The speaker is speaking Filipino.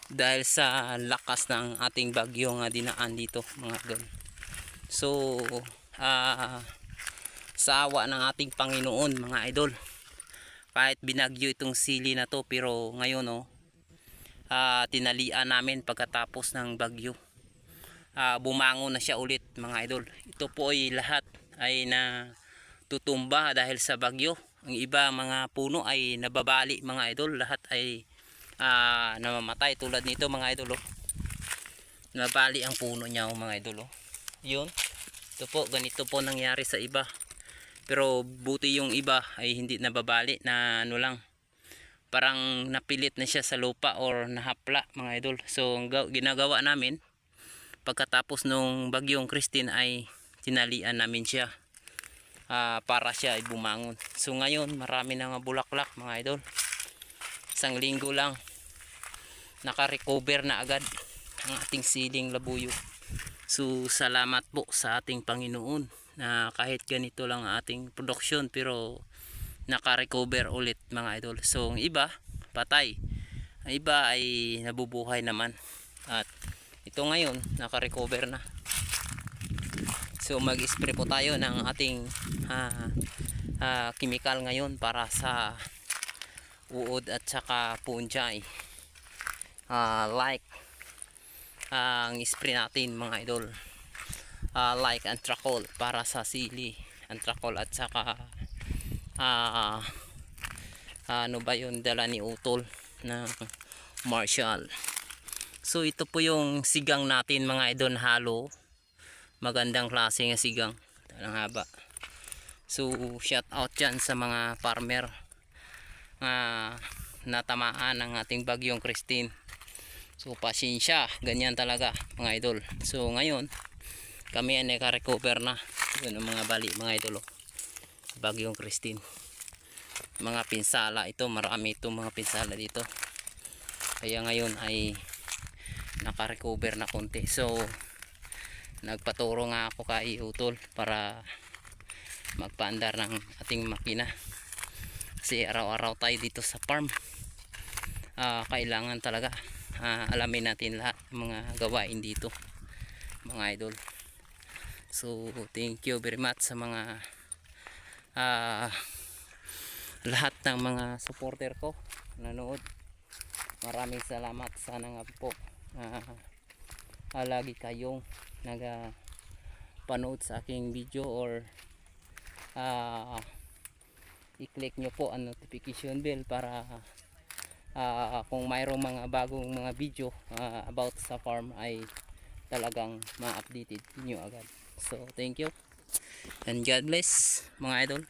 dahil sa lakas ng ating bagyo nga dinaan dito mga idol. So sa awa ng ating Panginoon mga idol, kahit binagyo itong sili na to, pero ngayon tinalian namin pagkatapos ng bagyo. Bumangon na siya ulit mga idol. Ito po ay lahat ay na tutumba dahil sa bagyo. Ang iba mga puno ay nababali mga idol, lahat ay namamatay tulad nito mga idol nabali ang puno niya mga idol yun. Ito po, ganito po nangyari sa iba, pero buti yung iba ay hindi nababali, na ano lang, parang napilit na siya sa lupa or nahapla mga idol. So ang ginagawa namin pagkatapos nung bagyong Christine ay tinalian namin siya para siya ay bumangon. So ngayon marami na nga bulaklak mga idol, isang linggo lang naka-recover na agad ang ating siling labuyo. So salamat po sa ating Panginoon na kahit ganito lang ang ating production, pero naka-recover ulit mga idol. So ang iba patay, ang iba ay nabubuhay naman, at ito ngayon naka-recover na. So mag-spray po tayo ng ating chemical ngayon para sa uod at saka punjay. Ang spray natin mga idol, like Antracol para sa sili, Antracol at saka ano ba yun, dala ni Utol na Marshall. So ito po yung sigang natin mga idol, halo, magandang klase ng sigang, talang haba. So shout out dyan sa mga farmer natamaan ng ating bagyong Christine. So pasensya, ganyan talaga mga idol. So ngayon kami ay naka-recover na. Yun ang mga bali mga idol bagyong Christine. Mga pinsala ito, marami itong mga pinsala dito, kaya ngayon ay naka-recover na konti. So nagpaturo nga ako kay Utol para magpaandar ng ating makina, kasi araw-araw tayo dito sa farm. Kailangan talaga alamin natin lahat ng mga gawain dito mga idol. So thank you very much sa mga lahat ng mga supporter ko nanood. Maraming salamat. Sana nga po lagi kayong panood sa aking video, or i-click nyo po ang notification bell para kung mayroong mga bagong mga video about sa farm ay talagang ma-updated nyo agad. So thank you and God bless mga idol.